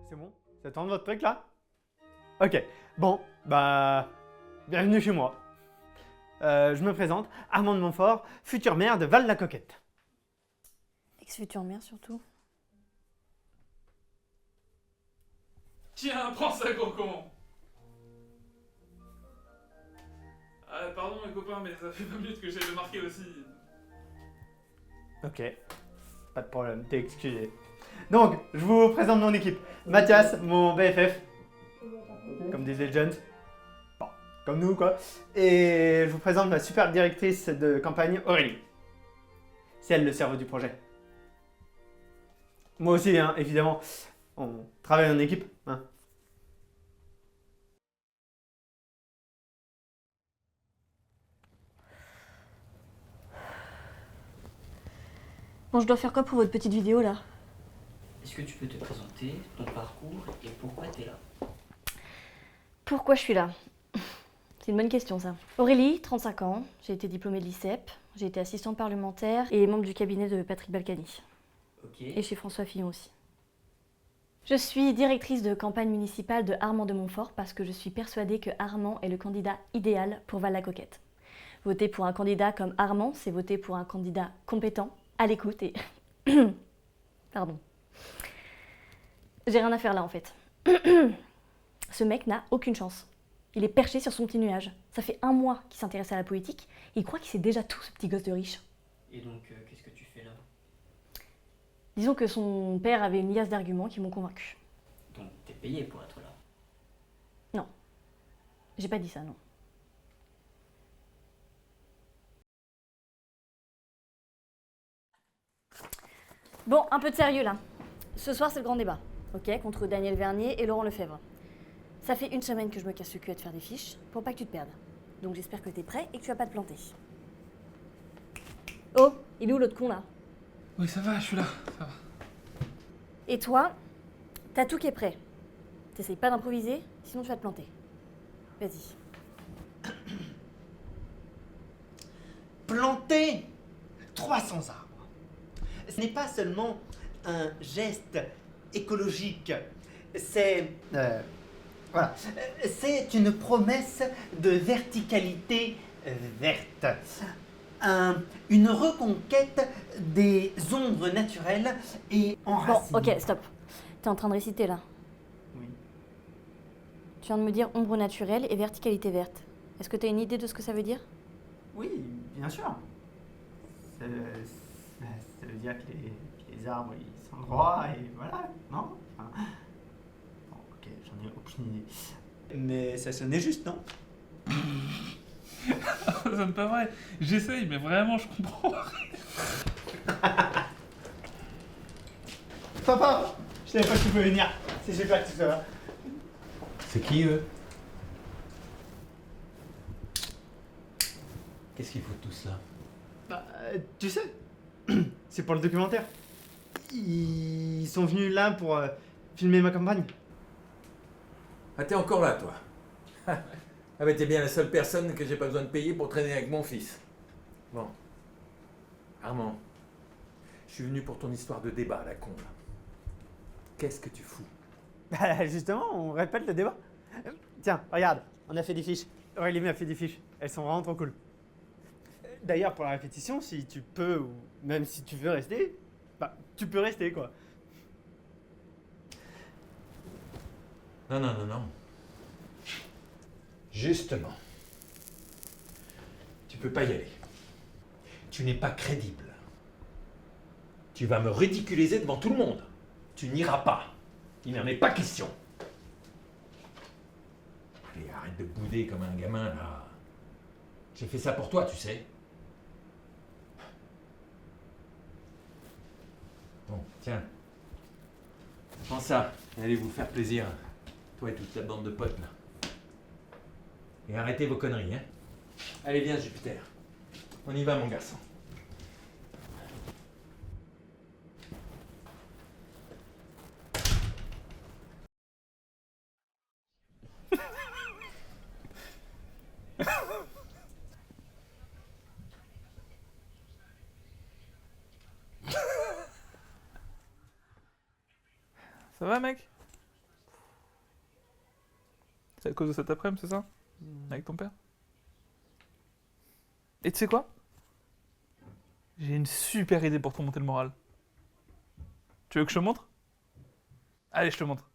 C'est bon? Ça tourne votre truc là? Ok, bon, bah... Bienvenue chez moi. Je me présente, Armand de Montfort, futur maire de Val-la-Coquette. Ex-future mère surtout. Tiens, prends ça, gros con. Pardon mes copains, mais ça fait 20 minutes que j'aille le marquer aussi. Ok, pas de problème, t'es excusé. Donc, je vous présente mon équipe. Mathias, mon BFF, comme disait Jones. Bon, comme nous quoi. Et je vous présente ma super directrice de campagne, Aurélie. C'est elle le cerveau du projet. Moi aussi, hein, évidemment. On travaille en équipe. Hein. Bon, je dois faire quoi pour votre petite vidéo là? Est-ce que tu peux te présenter, ton parcours et pourquoi tu es là? Pourquoi je suis là? C'est une bonne question ça. Aurélie, 35 ans, j'ai été diplômée de l'ICEP, j'ai été assistante parlementaire et membre du cabinet de Patrick Balkany. Ok. Et chez François Fillon aussi. Je suis directrice de campagne municipale de Armand de Montfort parce que je suis persuadée que Armand est le candidat idéal pour Val-la-Coquette. Voter pour un candidat comme Armand, c'est voter pour un candidat compétent, à l'écoute et... Pardon. J'ai rien à faire là en fait. Ce mec n'a aucune chance. Il est perché sur son petit nuage. Ça fait 1 mois qu'il s'intéresse à la politique et il croit qu'il sait déjà tout, ce petit gosse de riche. Et donc, qu'est-ce que tu fais là? Disons que son père avait une liasse d'arguments qui m'ont convaincu. Donc, t'es payé pour être là. Non, j'ai pas dit ça, non. Bon, un peu de sérieux là. Ce soir, c'est le grand débat, ok, contre Daniel Vernier et Laurent Lefebvre. Ça fait 1 semaine que je me casse le cul à te faire des fiches pour pas que tu te perdes. Donc j'espère que t'es prêt et que tu vas pas te planter. Oh, il est où l'autre con là? Oui, ça va, je suis là, ça va. Et toi, t'as tout qui est prêt. T'essayes pas d'improviser, sinon tu vas te planter. Vas-y. Planter 300 arbres. Ce n'est pas seulement un geste écologique, c'est voilà, c'est une promesse de verticalité verte. Une reconquête des ombres naturelles et Bon, enracinées. ok, stop. T'es en train de réciter là. Oui. Tu viens de me dire ombre naturelle et verticalité verte. Est-ce que t'as une idée de ce que ça veut dire? Oui, bien sûr. Ça veut dire que les arbres ils sont droits et voilà, non? Enfin, bon, ok, j'en ai aucune idée. Mais ça sonnait juste, non? Ça sonne pas vrai. J'essaye, mais vraiment, je comprends. Papa! Je savais pas que tu pouvais venir. C'est super que tu sois là. C'est qui eux? Qu'est-ce qu'ils foutent tous là? Bah, tu sais, c'est pour le documentaire. Ils sont venus là pour filmer ma campagne. Ah, t'es encore là, toi? Ah, mais t'es bien la seule personne que j'ai pas besoin de payer pour traîner avec mon fils. Bon. Armand, je suis venu pour ton histoire de débat, la con, là. Qu'est-ce que tu fous? Bah, justement, on répète le débat. Tiens, regarde, on a fait des fiches. Aurélie m'a fait des fiches. Elles sont vraiment trop cool. D'ailleurs, pour la répétition, si tu peux, ou même si tu veux rester, bah, tu peux rester, quoi. Non, non, non, non. Justement. Tu peux pas y aller. Tu n'es pas crédible. Tu vas me ridiculiser devant tout le monde. Tu n'iras pas. Il n'en est pas question. Allez, arrête de bouder comme un gamin, là. J'ai fait ça pour toi, tu sais. Bon, tiens. Prends ça et allez vous faire plaisir. Toi et toute la bande de potes, là. Et arrêtez vos conneries, hein. Allez, viens, Jupiter. On y va, mon garçon. Ça va, mec? C'est à cause de cet après-midi, c'est ça? Avec ton père? Et tu sais quoi? J'ai une super idée pour te monter le moral. Tu veux que je te montre? Allez, je te montre.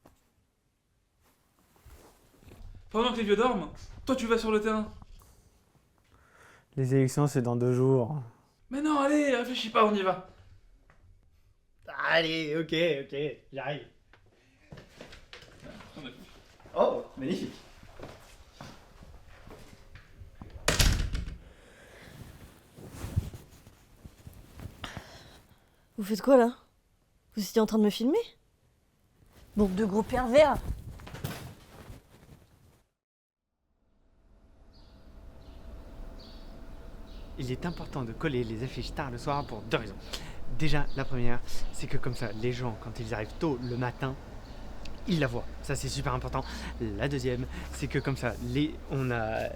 Pendant que les vieux dorment, toi tu vas sur le terrain. Les élections, c'est dans 2 jours. Mais non, allez, réfléchis pas, on y va. Allez, ok, j'arrive. Oh, magnifique. Vous faites quoi là? Vous étiez en train de me filmer? Bande de gros pervers! Il est important de coller les affiches tard le soir pour 2 raisons. Déjà, la première, c'est que comme ça, les gens, quand ils arrivent tôt le matin, ils la voient. Ça, c'est super important. La deuxième, c'est que comme ça,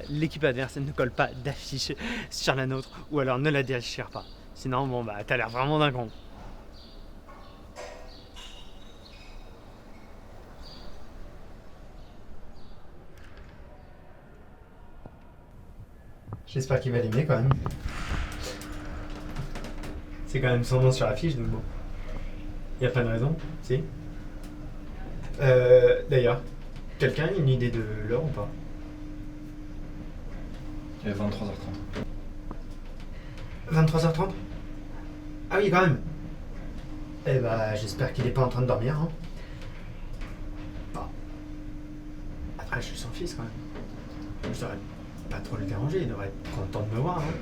l'équipe adverse ne colle pas d'affiches sur la nôtre, ou alors ne la déchire pas. Sinon, bon, bah, t'as l'air vraiment d'un con. J'espère qu'il va l'aimer quand même. C'est quand même son nom sur l'affiche, donc bon. Y a pas de raison, si. D'ailleurs, quelqu'un a une idée de l'heure ou pas? Il est 23h30. 23h30? Ah oui, quand même. Eh bah, j'espère qu'il est pas en train de dormir, hein. Bon. Après, je suis son fils quand même. Je devrais pas trop le déranger, il devrait être content de me voir, hein.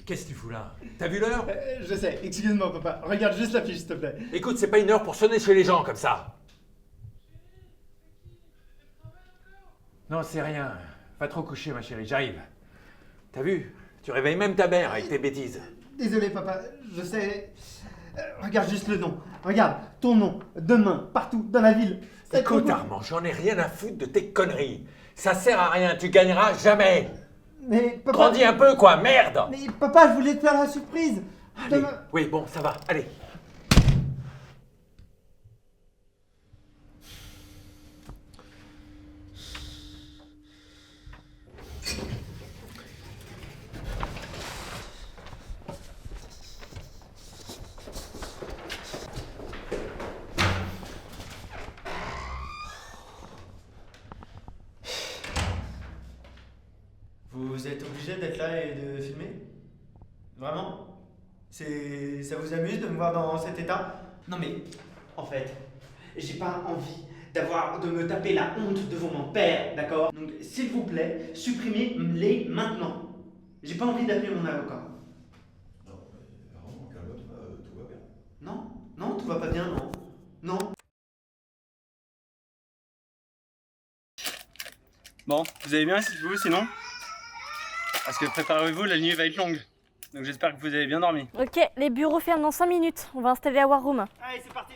Qu'est-ce que tu fous là? T'as vu l'heure? Je sais, excuse-moi papa, regarde juste l'affiche s'il te plaît. Écoute, c'est pas une heure pour sonner chez les gens comme ça. Non, c'est rien. Va te recoucher, ma chérie, j'arrive. T'as vu? Tu réveilles même ta mère avec tes bêtises. Désolé papa, je sais. Regarde juste le nom. Regarde, ton nom, demain, partout, dans la ville. C'est trop Écoute, cool. Armand, j'en ai rien à foutre de tes conneries. Ça sert à rien, tu gagneras jamais. Mais papa. Grandis un peu, quoi, merde! Mais papa, je voulais te faire la surprise. Allez. Demain. Oui, bon, ça va, allez. Vous êtes obligé d'être là et de filmer? Vraiment? Ça vous amuse de me voir dans cet état? Non mais, en fait, j'ai pas envie de me taper la honte devant mon père, d'accord? Donc, s'il vous plaît, supprimez-les maintenant. J'ai pas envie d'appeler mon avocat. Non, mais vraiment, calme-toi, tout va bien. Non? Non, tout va pas bien, non? Non? Bon, vous allez bien vous sinon? Parce que préparez-vous, la nuit va être longue. Donc j'espère que vous avez bien dormi. Ok, les bureaux ferment dans 5 minutes. On va installer la War Room. Allez, c'est parti!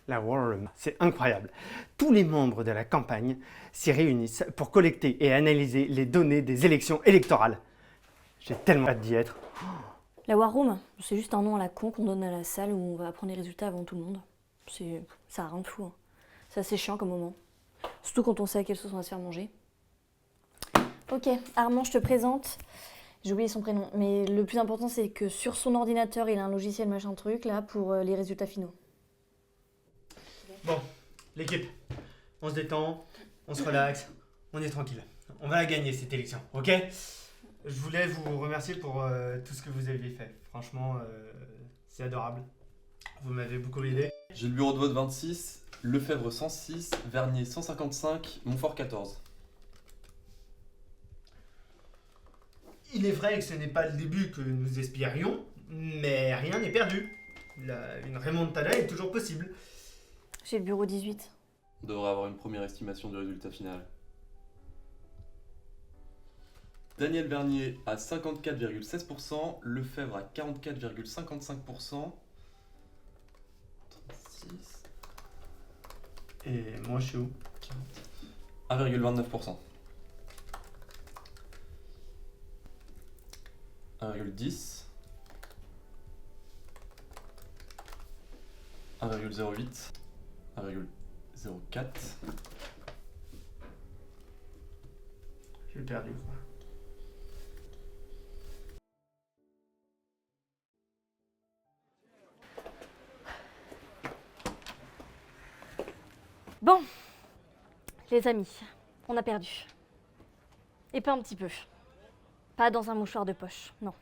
La War Room, c'est incroyable. Tous les membres de la campagne s'y réunissent pour collecter et analyser les données des élections électorales. J'ai tellement hâte d'y être. La War Room, c'est juste un nom à la con qu'on donne à la salle où on va apprendre les résultats avant tout le monde. Ça a rien de fou. Hein. C'est assez chiant comme moment. Surtout quand on sait à quelle sauce on va se faire manger. Ok, Armand, je te présente. J'ai oublié son prénom, mais le plus important, c'est que sur son ordinateur, il a un logiciel machin truc là pour les résultats finaux. Bon, l'équipe, on se détend, on se relaxe, on est tranquille. On va la gagner cette élection, ok? Je voulais vous remercier pour tout ce que vous avez fait. Franchement, c'est adorable. Vous m'avez beaucoup aidé. J'ai le bureau de vote 26, Lefebvre 106, Vernier 155, Montfort 14. Il est vrai que ce n'est pas le début que nous espérions, mais rien n'est perdu. Une remontada est toujours possible. J'ai le bureau 18. On devrait avoir une première estimation du résultat final. Daniel Vernier à 54,16%, Lefebvre à 44,55%. 36. Et moi, je suis où? 1,29%. 1,10. 1,08. 1,04. J'ai perdu quoi. Bon, les amis, on a perdu. Et pas un petit peu. Pas dans un mouchoir de poche, non.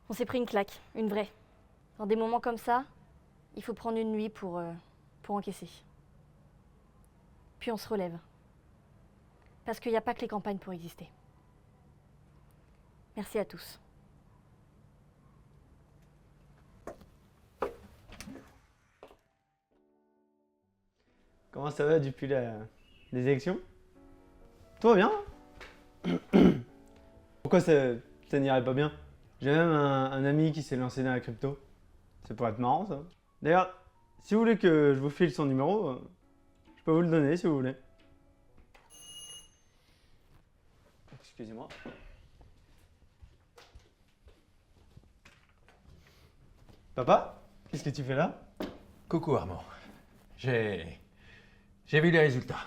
On s'est pris une claque, une vraie. Dans des moments comme ça, il faut prendre une nuit pour encaisser. Puis on se relève. Parce qu'il n'y a pas que les campagnes pour exister. Merci à tous. Comment ça va depuis les élections? Tout va bien? Pourquoi ça n'irait pas bien? J'ai même un ami qui s'est lancé dans la crypto. Ça pourrait être marrant ça. D'ailleurs, si vous voulez que je vous file son numéro, je peux vous le donner si vous voulez. Excusez-moi. Papa? Qu'est-ce que tu fais là? Coucou Armand. J'ai vu les résultats.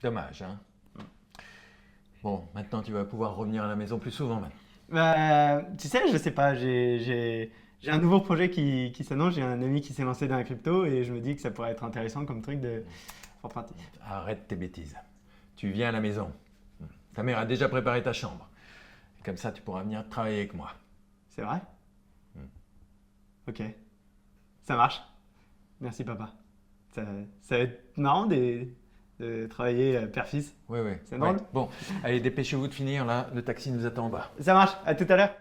Dommage, hein. Bon, maintenant tu vas pouvoir revenir à la maison plus souvent maintenant. Bah, tu sais, je sais pas, j'ai un nouveau projet qui s'annonce, j'ai un ami qui s'est lancé dans la crypto et je me dis que ça pourrait être intéressant comme truc de emprunter. Arrête tes bêtises. Tu viens à la maison. Ta mère a déjà préparé ta chambre. Comme ça, tu pourras venir travailler avec moi. C'est vrai? Ok, ça marche. Merci papa. Ça va être marrant de travailler père-fils. Oui. C'est drôle. Bon, allez, dépêchez-vous de finir là, le taxi nous attend en bas. Ça marche, à tout à l'heure.